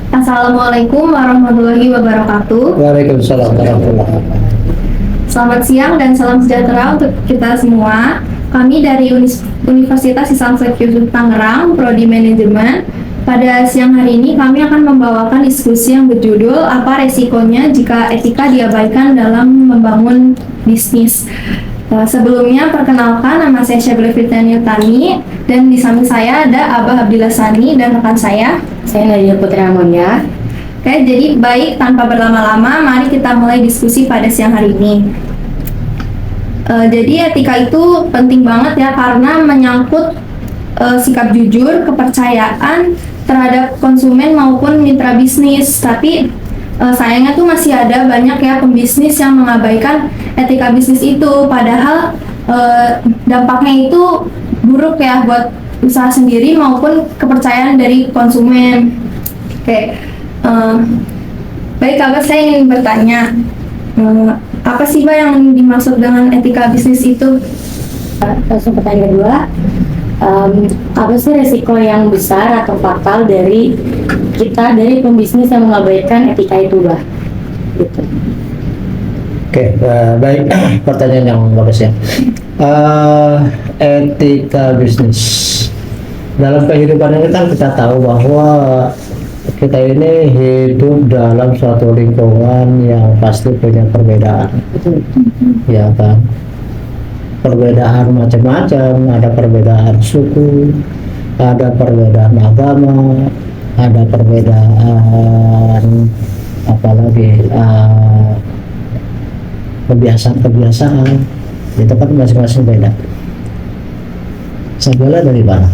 Assalamualaikum warahmatullahi wabarakatuh. Waalaikumsalam warahmatullahi wabarakatuh. Selamat siang dan salam sejahtera untuk kita semua. Kami dari Universitas Islamsek Yusuf Tangerang, Prodi Manajemen. Pada siang hari ini kami akan membawakan diskusi yang berjudul apa resikonya jika etika diabaikan dalam membangun bisnis. Sebelumnya perkenalkan, nama saya Syabila Fitani Utami dan di samping saya ada Abah Abdillah Sani dan rekan saya Nadia Putri Amonia. Oke, jadi baik tanpa berlama-lama, mari kita mulai diskusi pada siang hari ini. Jadi etika itu penting banget ya karena menyangkut sikap jujur, kepercayaan terhadap konsumen maupun mitra bisnis. Tapi sayangnya tuh masih ada banyak ya pembisnis yang mengabaikan etika bisnis itu, padahal dampaknya itu buruk ya buat usaha sendiri maupun kepercayaan dari konsumen. Oke, baik Abah, saya ingin bertanya, apa sih Mbak yang dimaksud dengan etika bisnis itu? Langsung pertanyaan kedua, apa sih resiko yang besar atau fatal dari pembisnis yang mengabaikan etika itu, Bah? Gitu. Oke, baik. Pertanyaan yang bagus ya. Etika bisnis dalam kehidupan ini kan kita tahu bahwa kita ini hidup dalam suatu lingkungan yang pasti punya perbedaan, ya kan? Perbedaan macam-macam, ada perbedaan suku, ada perbedaan agama, ada perbedaan apalagi kebiasaan-kebiasaan, itu kan masing-masing beda. Saya dari mana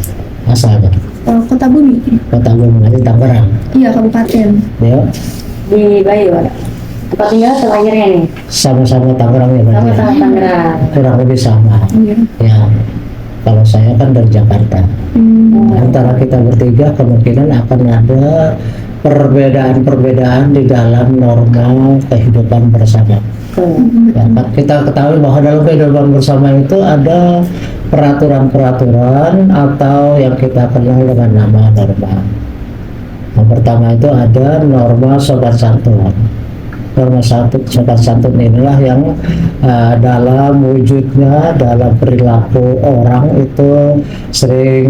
asalnya? Kota Bumi. Kota Bumi, di Tangerang. Iya, kabupaten. Ya. Di Bayu, ada. Tempat tinggal terakhirnya nih. Sama-sama Tangerang ya, Pak? Sama-sama Tangerang. Kurang lebih sama. Iya. Ya. Kalau saya kan dari Jakarta. Antara kita bertiga kemungkinan akan ada perbedaan-perbedaan di dalam norma kehidupan bersama. Ya, kita ketahui bahwa dalam kehidupan bersama itu ada peraturan-peraturan atau yang kita kenal dengan nama norma. Yang pertama itu ada norma sopan santun. Norma sopan santun inilah yang dalam wujudnya, dalam perilaku orang itu sering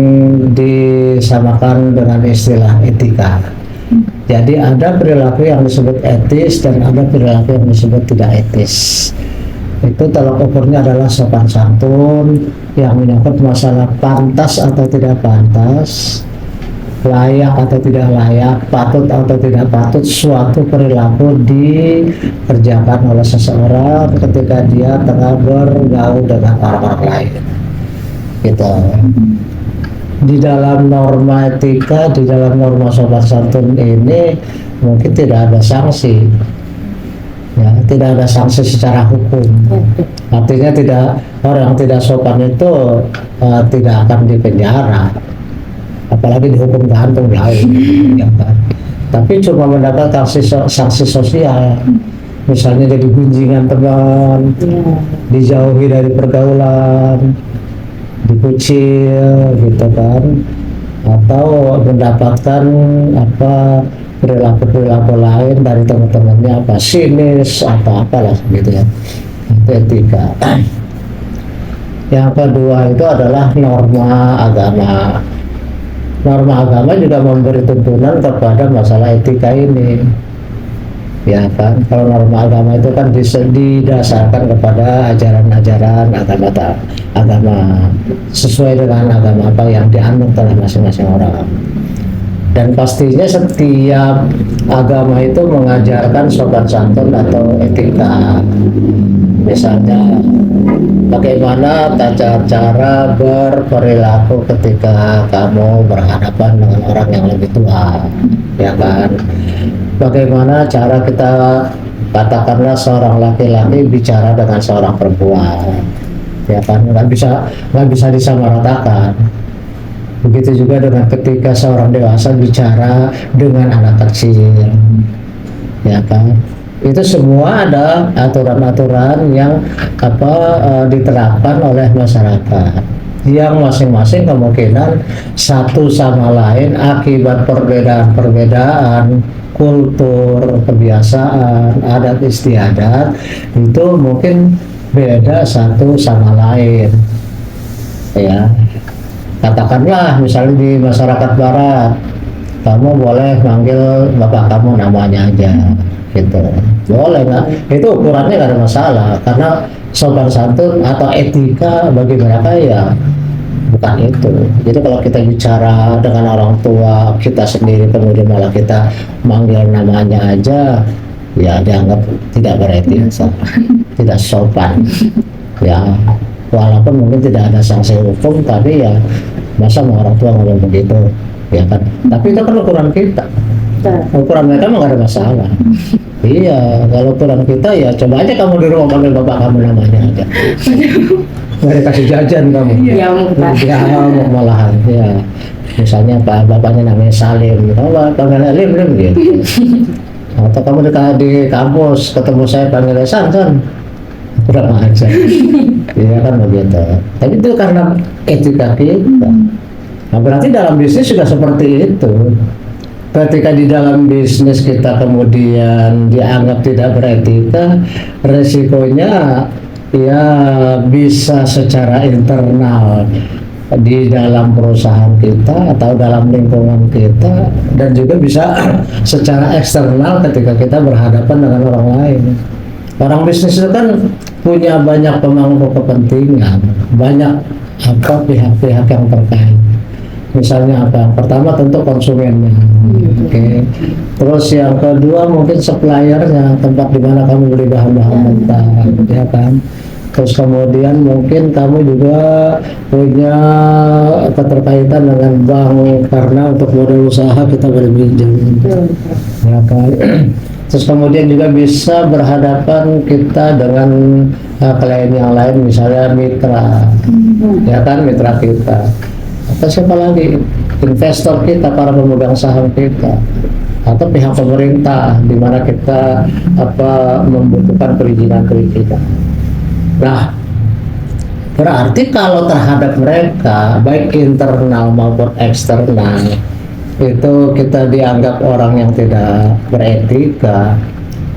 disamakan dengan istilah etika. Jadi ada perilaku yang disebut etis dan ada perilaku yang disebut tidak etis. Itu tolak ukurnya adalah sopan santun yang menyangkut masalah pantas atau tidak pantas, layak atau tidak layak, patut atau tidak patut suatu perilaku dikerjakan oleh seseorang ketika dia tengah bergaul dengan orang-orang lain. Gitu. Di dalam norma etika, di dalam norma sopan santun ini mungkin tidak ada sanksi, ya, tidak ada sanksi secara hukum. Artinya orang yang tidak sopan itu tidak akan dipenjara, apalagi dihukum gantung lain, ya kan? Tapi cuma mendapat sanksi sosial, misalnya jadi gunjingan teman, dijauhi dari pergaulan, dikucil gitu kan, atau mendapatkan perilaku lain dari teman-temannya, sinis atau apalah gitu ya. Itu etika. Yang kedua itu adalah norma agama. Norma agama juga memberi tuntunan kepada masalah etika ini, ya kan? Kalau norma agama itu kan didasarkan kepada ajaran-ajaran agama sesuai dengan agama apa yang dianut oleh masing-masing orang. Dan pastinya setiap agama itu mengajarkan sopan santun atau etika. Misalnya bagaimana tata cara berperilaku ketika kamu berhadapan dengan orang yang lebih tua, ya kan? Bagaimana cara kita, katakanlah seorang laki-laki bicara dengan seorang perempuan, ya kan? Nggak bisa disamaratakan. Begitu juga dengan ketika seorang dewasa bicara dengan anak kecil, ya kan? Itu semua ada aturan-aturan yang diterapkan oleh masyarakat. yang masing-masing kemungkinan satu sama lain akibat perbedaan-perbedaan kultur, kebiasaan, adat istiadat itu mungkin beda satu sama lain. Ya, katakanlah misalnya di masyarakat barat, kamu boleh manggil bapak kamu namanya aja, gitu. Boleh nggak? Itu ukurannya nggak ada masalah, karena sopan santun atau etika bagi mereka ya bukan itu. Jadi kalau kita bicara dengan orang tua kita sendiri kemudian malah kita manggil namanya aja, ya dianggap tidak beretika, tidak sopan. Ya, walaupun mungkin tidak ada sanksi hukum, tapi ya masa mau orang tua ngomong begitu, ya kan? Tapi itu kan ukuran kita. Ukuran mereka mah nggak ada masalah. Iya, kalau ukuran kita ya coba aja kamu di rumah panggil bapak kamu namanya aja. Nggak dikasih jajan kamu. Ya, Ya, malahan. Ya, misalnya pak bapaknya namanya Salim, kamu panggilnya Lim gitu. Atau kamu di kampus ketemu saya panggilnya San, kurang aja. Iya kan begitu. Tapi itu karena etika kita. Nah, berarti dalam bisnis juga seperti itu. Ketika di dalam bisnis kita kemudian dianggap tidak beretika, resikonya ya bisa secara internal di dalam perusahaan kita atau dalam lingkungan kita, dan juga bisa secara eksternal ketika kita berhadapan dengan orang lain. Orang bisnis itu kan punya banyak pemangku kepentingan, banyak pihak-pihak yang terkait. Misalnya apa? Pertama tentu konsumennya, oke. Terus yang kedua mungkin suppliernya, tempat di mana kamu beli bahan-bahan mentah, ya kan. Terus kemudian mungkin kamu juga punya keterkaitan dengan bank karena untuk modal usaha kita boleh pinjam, ya kan. Terus kemudian juga bisa berhadapan kita dengan klien yang lain, misalnya mitra, ya kan, mitra kita. Atau siapa lagi, investor kita, para pemegang saham kita, atau pihak pemerintah di mana kita membutuhkan perizinan. Nah, berarti kalau terhadap mereka baik internal maupun eksternal itu kita dianggap orang yang tidak beretika,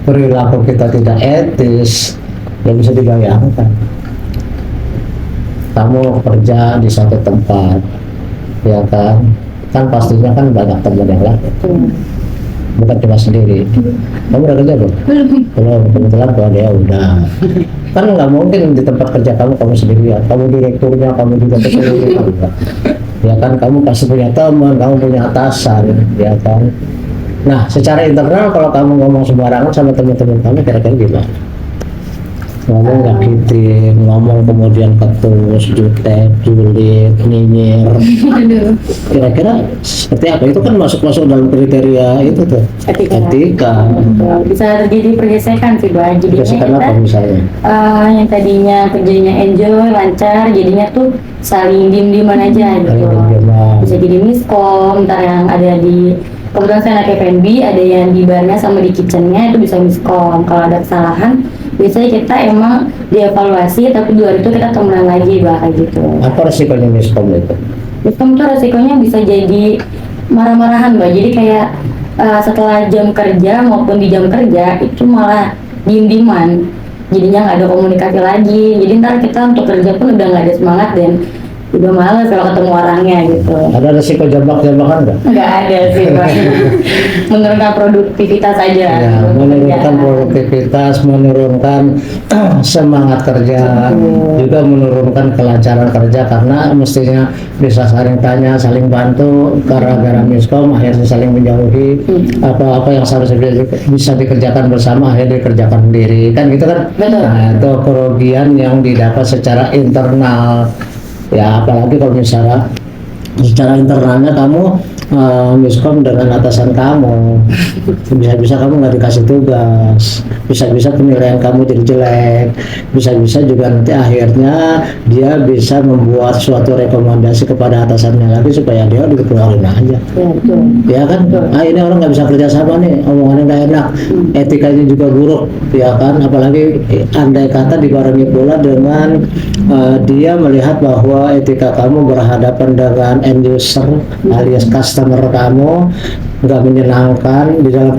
perilaku kita tidak etis, ya bisa dibayangkan. Kamu kerja di satu tempat, ya kan pastinya kan banyak teman yang lain, bukan cuma sendiri. Kamu udah kerja belum? Belum. Kebetulan kalau dia udah, kan nggak mungkin di tempat kerja kamu sendirian, kamu direkturnya, kamu juga ketua, ya kan, kamu pasti punya teman, kamu punya atasan, ya kan. Nah, secara internal kalau kamu ngomong sembarangan sama teman-teman kamu, kira-kira gimana? Ngomong nyakitin, ngomong kemudian ketus, jutek, julid, nyinyir. Kira-kira seperti apa? Itu kan masuk dalam kriteria itu tuh, etika. Bisa terjadi pergesekan sih, Bang. Jadinya Pergesekan kita apa misalnya? yang tadinya kerjanya enjoy, lancar, jadinya tuh saling diem-dieman aja gitu. Bisa jadi miskom, ntar yang ada di, kebetulan saya anak F&B, ada yang di barnya sama di kitchennya itu bisa miskom. Kalau ada kesalahan, biasanya kita emang dievaluasi, tapi di luar itu kita temenan lagi, kayak gitu. Apa resikonya miskom itu? Miskom itu resikonya bisa jadi marah-marahan, Mbak. Jadi kayak setelah jam kerja maupun di jam kerja itu malah diem-dieman, jadinya nggak ada komunikasi lagi. Jadi ntar kita untuk kerja pun udah nggak ada semangat dan udah males kalau ketemu orangnya gitu. Ada resiko jambak-jambakan nggak? Nggak ada sih, Pak. Menurunkan produktivitas aja. Ya, menurunkan produktivitas, menurunkan semangat kerja, juga menurunkan kelancaran kerja, karena mestinya bisa saling tanya, saling bantu, gara-gara miskom akhirnya saling menjauhi. Apa-apa yang seharusnya bisa dikerjakan bersama akhirnya dikerjakan sendiri, kan gitu kan? Betul. Nah, itu kerugian yang didapat secara internal. Ya, apalagi kalau misalnya secara internalnya kamu miskom dengan atasan kamu, bisa-bisa kamu nggak dikasih tugas, bisa-bisa penilaian kamu jadi jelek, bisa-bisa juga nanti akhirnya dia bisa membuat suatu rekomendasi kepada atasannya lagi supaya dia dikeluarin aja. Ya, betul. Ya kan, ini orang nggak bisa kerja sama nih, omongannya nggak enak, etikanya juga buruk, ya kan, apalagi andai kata dibarengi pula dengan dia melihat bahwa etika kamu berhadapan dengan end user alias customer kamu nggak menyenangkan, di dalam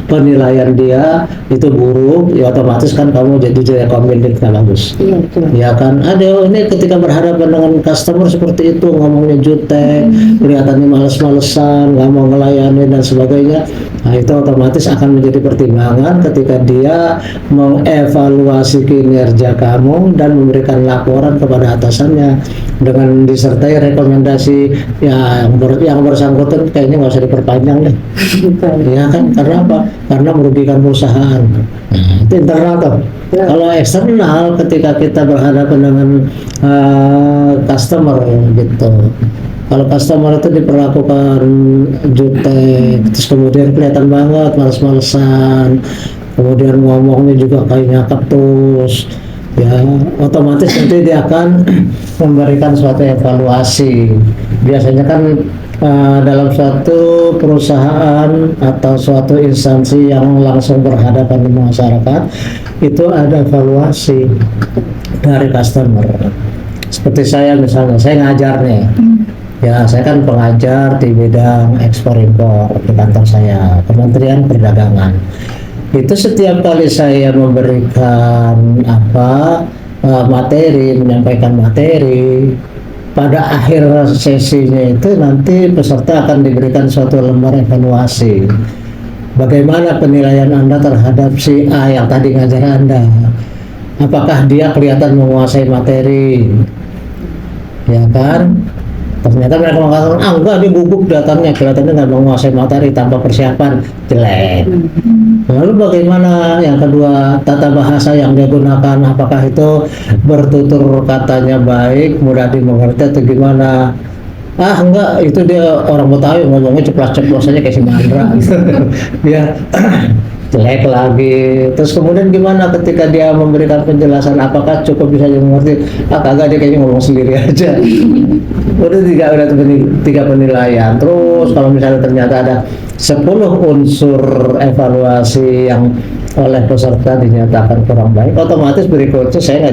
penilaian dia itu buruk, ya otomatis kan kamu jadi komitmen nggak bagus. Iya, betul. Ya kan, ada ini ketika berhadapan dengan customer seperti itu, ngomongnya jutek, kelihatannya males-malesan, nggak mau ngelayani dan sebagainya. Nah, itu otomatis akan menjadi pertimbangan ketika dia mengevaluasi kinerja kamu dan memberikan laporan kepada atasannya dengan disertai rekomendasi yang bersangkutan kayaknya nggak usah diperpanjang deh. Betul. Ya kan, karena apa? Karena merugikan perusahaan. Nah, itu internal tuh. Ya. Kalau eksternal, ketika kita berhadapan dengan customer gitu, kalau customer itu diperlakukan jutek, terus kemudian kelihatan banget males-malesan, kemudian ngomongnya juga kayak nyakap terus, ya otomatis nanti dia akan memberikan suatu evaluasi. Biasanya kan dalam suatu perusahaan atau suatu instansi yang langsung berhadapan dengan masyarakat itu ada evaluasi dari customer. Seperti saya misalnya, saya ngajar nih. Ya, saya kan pengajar di bidang ekspor impor di kantor saya, Kementerian Perdagangan. Itu setiap kali saya memberikan materi, menyampaikan materi, pada akhir sesinya itu nanti peserta akan diberikan suatu lembar evaluasi. Bagaimana penilaian Anda terhadap si A yang tadi ngajar Anda? Apakah dia kelihatan menguasai materi? Ya kan? Ternyata mereka mengatakan, enggak, dia gugup datangnya, kelihatannya nggak menguasai materi tanpa persiapan, jelek. Lalu bagaimana yang kedua, tata bahasa yang dia gunakan, apakah itu bertutur katanya baik, mudah dimengerti atau gimana? Enggak, itu dia orang Betawi ngomongnya ceplas-ceplos aja kayak si Mandra. Ya, jelek lagi. Terus kemudian gimana ketika dia memberikan penjelasan, apakah cukup bisa dimengerti? Kagak, dia kayaknya ngomong sendiri aja. Udah tiga penilaian. Terus kalau misalnya ternyata ada 10 unsur evaluasi yang oleh peserta dinyatakan kurang baik, otomatis berikutnya saya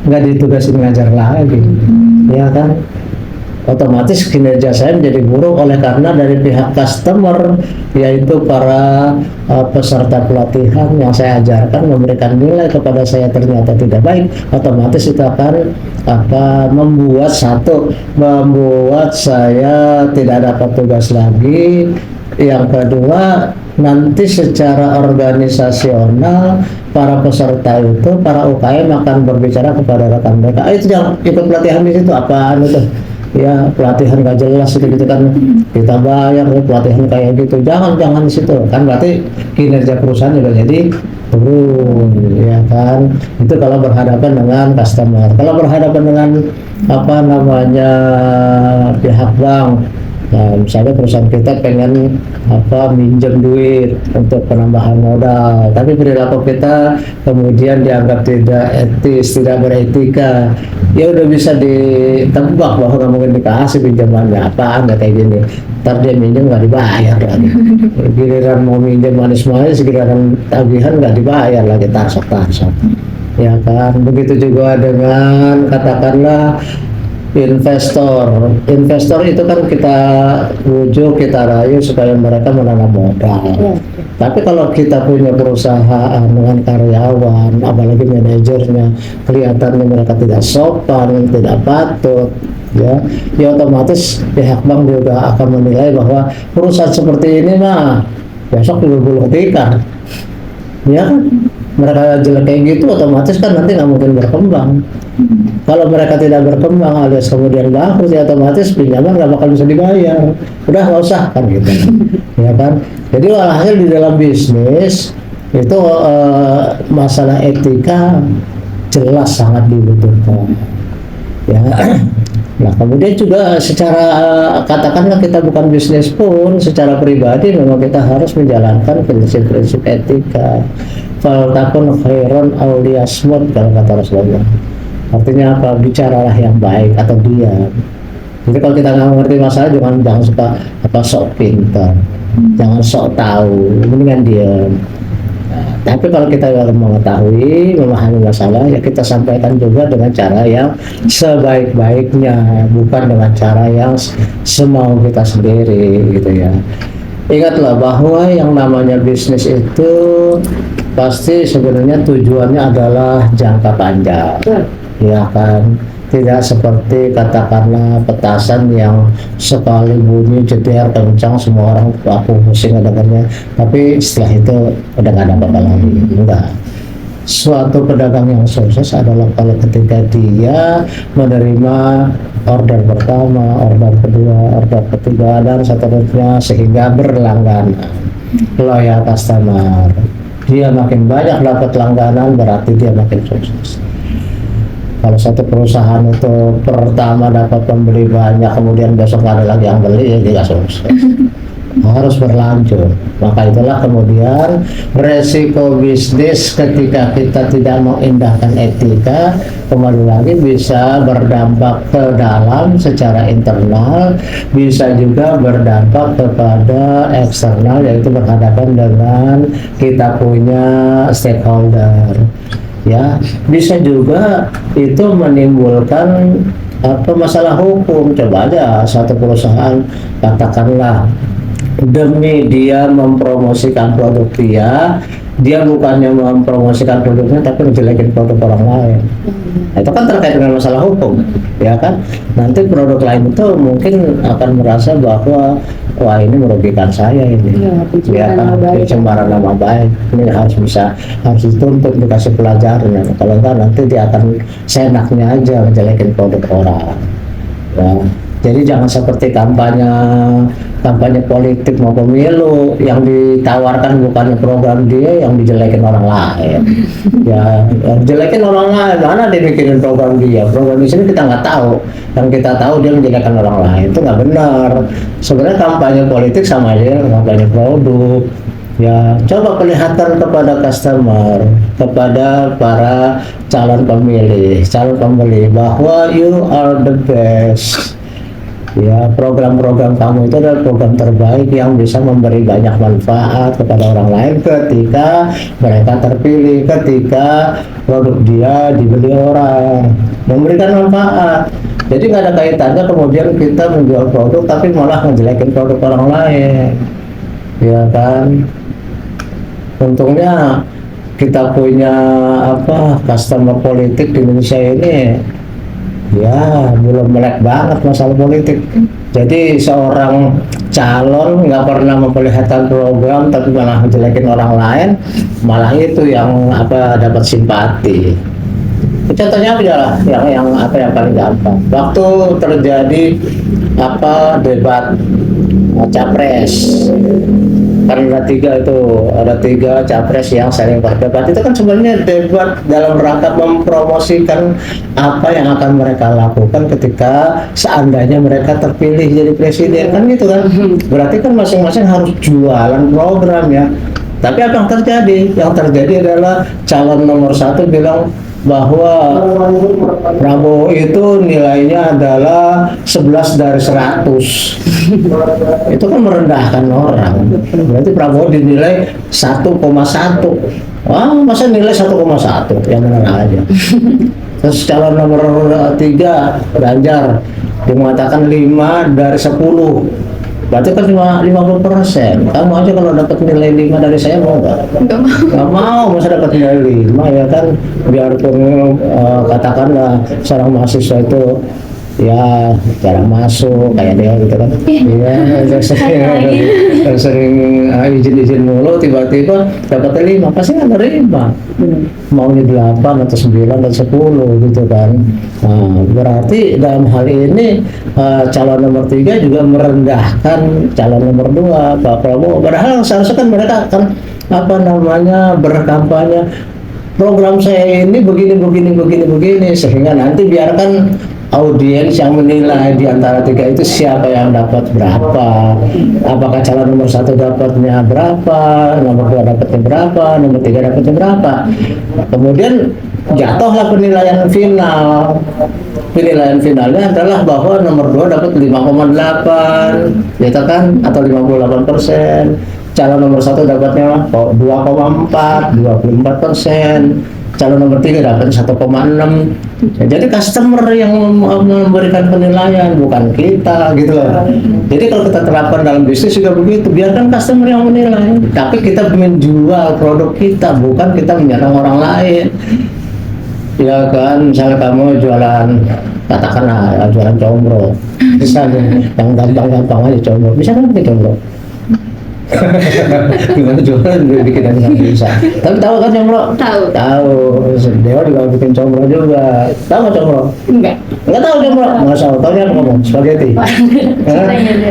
nggak ditugasin ngajar lagi, ya kan? Otomatis kinerja saya menjadi buruk oleh karena dari pihak customer, yaitu para peserta pelatihan yang saya ajarkan memberikan nilai kepada saya ternyata tidak baik, otomatis itu akan membuat saya tidak dapat tugas lagi. Yang kedua, nanti secara organisasional para peserta itu, para UKM akan berbicara kepada rekan mereka, itu jangan ikut pelatihan di situ, apaan itu? Ya, pelatihan gak jelas gitu kan, kita bayar pelatihan kayak gitu, jangan di situ kan, berarti kinerja perusahaan juga jadi turun, ya kan? Itu kalau berhadapan dengan customer. Kalau berhadapan dengan pihak bank, nah, misalnya perusahaan kita pengen minjem duit untuk penambahan modal, tapi perilaku kita kemudian dianggap tidak etis, tidak beretika, ya udah bisa ditebak bahwa nggak mungkin dikasih pinjamannya, apaan nggak kayak gini, ntar dia minjem nggak dibayar lagi, giliran mau minjem manis-manis, giliran tagihan nggak dibayar lagi, tarsok, ya kan? Begitu juga dengan katakanlah investor itu kan kita bujuk, kita rayu supaya mereka menanam modal. Tapi kalau kita punya perusahaan dengan karyawan, apalagi manajernya, kelihatannya mereka tidak sopan, tidak patut, ya otomatis pihak bank juga akan menilai bahwa perusahaan seperti ini mah besok gulung tikar, ya kan? Mereka jelek kayak gitu, otomatis kan nanti nggak mungkin berkembang. Kalau mereka tidak berkembang alias kemudian bangkrut, ya otomatis pinjaman nggak bakal bisa dibayar. Udah nggak usah kan gitu, ya kan? Jadi walhasil di dalam bisnis itu masalah etika jelas sangat dibutuhkan. Ya, Nah, kemudian juga secara katakanlah kita bukan bisnis pun, secara pribadi memang kita harus menjalankan prinsip-prinsip etika. Faltakun khairon awliyasmut kalau kata Rasulullah. Artinya apa? Bicaralah yang baik atau diam. Jadi kalau kita nggak mengerti masalah, jangan suka sok pintar, jangan sok tahu, mendingan diam. Nah, tapi kalau kita mengetahui, memahami masalah, ya kita sampaikan juga dengan cara yang sebaik-baiknya, bukan dengan cara yang semau kita sendiri, gitu ya. Ingatlah bahwa yang namanya bisnis itu pasti sebenarnya tujuannya adalah jangka panjang, ya kan? Tidak seperti katakanlah petasan yang sekali bunyi jeder kencang semua orang aku pusing dengarnya, tapi setelah itu udah nggak ada apa-apa lagi. Enggak. Suatu pedagang yang sukses adalah kalau ketika dia menerima order pertama, order kedua, order ketiga, dan seterusnya sehingga berlangganan, loyal customer. Dia makin banyak dapat langganan, berarti dia makin sukses. Kalau satu perusahaan itu pertama dapat pembeli banyak, kemudian besok nggak ada lagi yang beli, ya dia nggak sukses. Harus berlanjut. Maka itulah kemudian resiko bisnis ketika kita tidak mengindahkan etika, kembali lagi bisa berdampak ke dalam secara internal, bisa juga berdampak kepada eksternal, yaitu berhadapan dengan kita punya stakeholder. Ya, bisa juga itu menimbulkan masalah hukum. Coba aja satu perusahaan, katakanlah demi dia mempromosikan produk dia bukannya mempromosikan produknya tapi menjelekin produk orang lain. Nah, itu kan terkait dengan masalah hukum, ya kan? Nanti produk lain itu mungkin akan merasa bahwa wah ini merugikan saya ini, ya kan? Pencemaran nama baik, ini harus dituntut, dikasih pelajaran. Kalau enggak nanti dia akan seenaknya aja menjelekin produk orang. Ya. Jadi jangan seperti kampanye politik mau pemilu yang ditawarkan bukannya program dia, yang dijelekin orang lain. Ya, yang dijelekin orang lain, mana dia mikirin program dia? Program di sini kita nggak tahu. Yang kita tahu dia menjelekan orang lain, itu nggak benar. Sebenarnya kampanye politik sama aja kampanye produk. Ya, coba perlihatkan kepada customer, kepada para calon pembeli bahwa you are the best. Ya, program-program kamu itu adalah program terbaik yang bisa memberi banyak manfaat kepada orang lain ketika mereka terpilih, ketika produk dia dibeli orang, memberikan manfaat. Jadi nggak ada kaitannya kemudian kita menjual produk tapi malah ngejelekin produk orang lain, ya kan? Untungnya kita punya customer politik di Indonesia ini. Ya, belum melek banget masalah politik. Jadi seorang calon nggak pernah memperlihatkan program, tapi malah menjelekin orang lain, malah itu yang dapat simpati. Contohnya adalah yang paling gampang. Waktu terjadi debat capres. Kan ada tiga capres yang saling berdebat. Itu kan sebenarnya debat dalam rangka mempromosikan apa yang akan mereka lakukan ketika seandainya mereka terpilih jadi presiden, kan gitu kan. Berarti kan masing-masing harus jualan program ya. Tapi apa yang terjadi? Yang terjadi adalah calon nomor 1 bilang bahwa Prabowo itu nilainya adalah 11 dari 100. Itu kan merendahkan orang. Berarti Prabowo dinilai 1,1. Wah, masa nilai 1,1? Yang benar aja. Terus calon nomor 3 Ganjar dimengatakan 5 dari 10. Berarti kan 50%. Kamu aja kalau dapat nilai 5 dari saya mau nggak? Nggak mau, masa dapat nilai 5 ya kan? Biarpun katakanlah seorang mahasiswa itu ya jarang masuk kayak dia gitu kan. Iya, sering izin mulu, tiba-tiba dapat 5, pasti nggak nerima. Maunya 8 atau 9 atau 10 gitu kan. Nah, berarti dalam hal ini calon nomor 3 juga merendahkan calon nomor 2 Pak Prabowo. Padahal seharusnya kan mereka akan berkampanye program saya ini begini sehingga nanti biarkan audiens yang menilai di antara tiga itu siapa yang dapat berapa, apakah calon nomor satu dapatnya berapa, nomor dua dapatnya berapa, nomor tiga dapatnya berapa. Kemudian jatuhlah penilaian final. Penilaian finalnya adalah bahwa nomor 2 dapat 5,8, gitu kan, atau 58%. Calon nomor 1 dapatnya 2,4, 24%. Calon nomor 3 dapat 1,6. Jadi customer yang memberikan penilaian, bukan kita, gitu loh. Jadi kalau kita terapkan dalam bisnis juga begitu, biarkan customer yang menilai. Tapi kita menjual produk kita, bukan kita menyerang orang lain. Ya kan, misalnya kamu jualan, katakanlah jualan combro, misalnya yang gampang-gampang aja combro, bisa kan bikin combro? Gimana jualan bikin aja nggak bisa. Tapi tahu kan combro? Tahu. Dewa juga bikin combro juga. Tahu nggak combro? Enggak tahu combro. Nggak tahu. Tahunya apa ngomong? Spaghetti.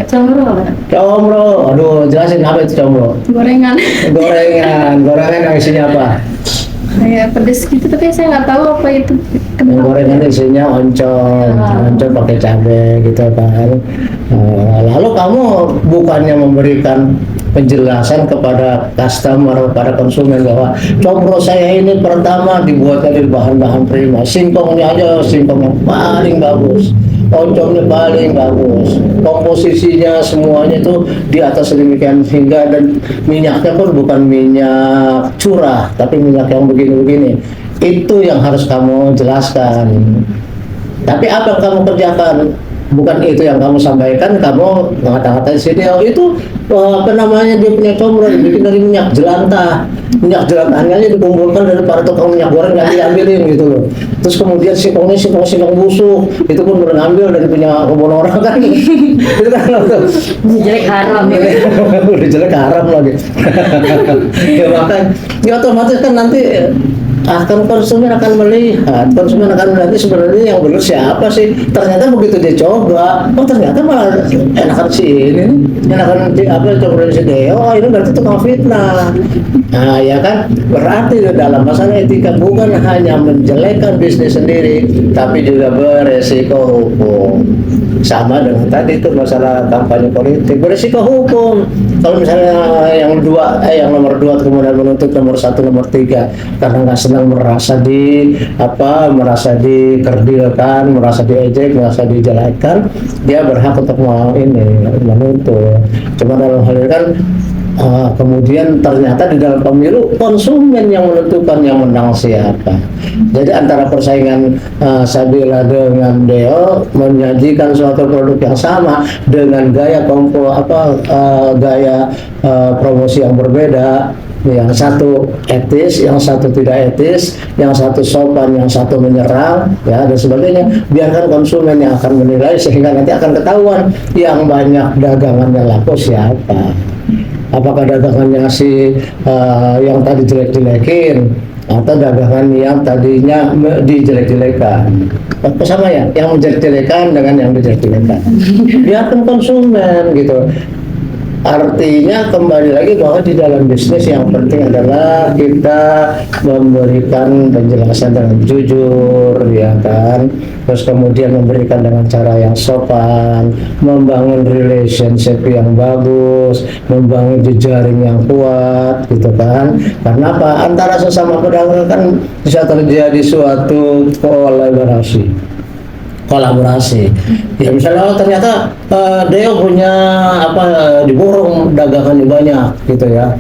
Combro apa? Combro. Aduh, jelasin apa itu combro? Gorengan. Gorengan yang isinya apa? Kayak pedes gitu, tapi saya nggak tahu apa itu. Yang gorengan isinya oncom pakai cabai gitu kan. Lalu kamu bukannya memberikan penjelasan kepada customer, kepada konsumen bahwa combro saya ini pertama dibuat dari bahan-bahan prima, singkongnya aja singkong yang paling bagus, oncomnya paling bagus, komposisinya semuanya itu di atas sedemikian hingga, dan minyaknya pun bukan minyak curah tapi minyak yang begini-begini. Itu yang harus kamu jelaskan. Tapi apa yang kamu kerjakan? Bukan itu yang kamu sampaikan. Kamu mengatakan sini, oh itu apa namanya, dia punya combro dibikin dari minyak jelantah. Minyak jelantahnya aja dikumpulkan dari para tukang minyak goreng, nggak diambilin gitu loh. Terus kemudian singkongnya singkong busuk, itu pun udah ngambil dari punya kebun orang kan. Itu kan Jelek haram ya. udah jelek haram lagi. Ya makanya, ya otomatis kan nanti konsumen akan melihat sebenarnya yang benar siapa sih. Ternyata begitu dia coba, oh ternyata malah enakan si ini, enakan coba si Deo. Oh ini berarti tukang fitnah. Nah ya kan, berarti dalam masalah etika bukan hanya menjelekkan bisnis sendiri, tapi juga beresiko hukum. Sama dengan tadi itu masalah kampanye politik, beresiko hukum. Kalau misalnya yang nomor 2 kemudian menuntut nomor 1, nomor 3 karena nggak senang, merasa dikerdilkan, merasa diejek, merasa dijelekan, dia berhak untuk menuntut. Cuma dalam hal ini kan kemudian ternyata di dalam pemilu konsumen yang menentukan yang menang siapa. Jadi antara persaingan Sabila dengan Deo menyajikan suatu produk yang sama dengan gaya promosi yang berbeda. Yang satu etis, yang satu tidak etis, yang satu sopan, yang satu menyerang, ya dan sebagainya. Biarkan konsumen yang akan menilai, sehingga nanti akan ketahuan yang banyak dagangannya laku siapa. Apakah dagangannya yang tadi jelek-jelekin, atau dagangan yang tadinya dijelek-jelekan. Sama ya, yang menjelek-jelekan dengan yang dijelek-jelekan. Biarkan konsumen gitu. Artinya kembali lagi bahwa di dalam bisnis yang penting adalah kita memberikan penjelasan dengan jujur, ya kan. Terus kemudian memberikan dengan cara yang sopan, membangun relationship yang bagus, membangun jejaring yang kuat, gitu kan. Karena apa? Antara sesama pedagang kan bisa terjadi suatu kolaborasi. Ya misalnya ternyata Deo punya diborong dagangannya banyak gitu ya,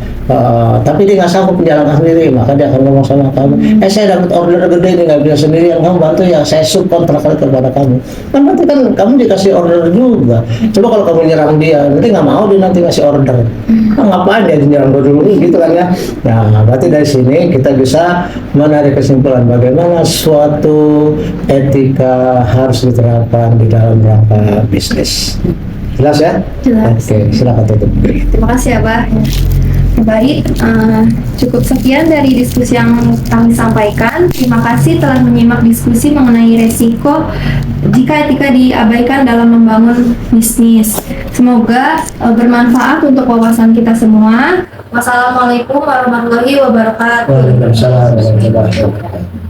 tapi dia nggak sanggup menjalankan sendiri, maka dia akan ngomong sama kamu, saya dapat order gede ini nggak bisa sendiri, yang kamu bantu ya saya subkontrak kepada kamu. Kan nanti kan kamu dikasih order juga. Coba kalau kamu nyerang dia, nanti nggak mau dia nanti ngasih order. Ngapain dia nyerang dulu gitu kan ya. Nah berarti dari sini kita bisa menarik kesimpulan bagaimana suatu etika harus diterapkan di dalam rangka bisnis. Jelas ya? Jelas. Oke, silakan tutup. Terima kasih Abah. Baik, cukup sekian dari diskusi yang kami sampaikan. Terima kasih telah menyimak diskusi mengenai resiko jika etika diabaikan dalam membangun bisnis. Semoga bermanfaat untuk wawasan kita semua. Wassalamualaikum warahmatullahi wabarakatuh. Waalaikumsalam warahmatullahi wabarakatuh.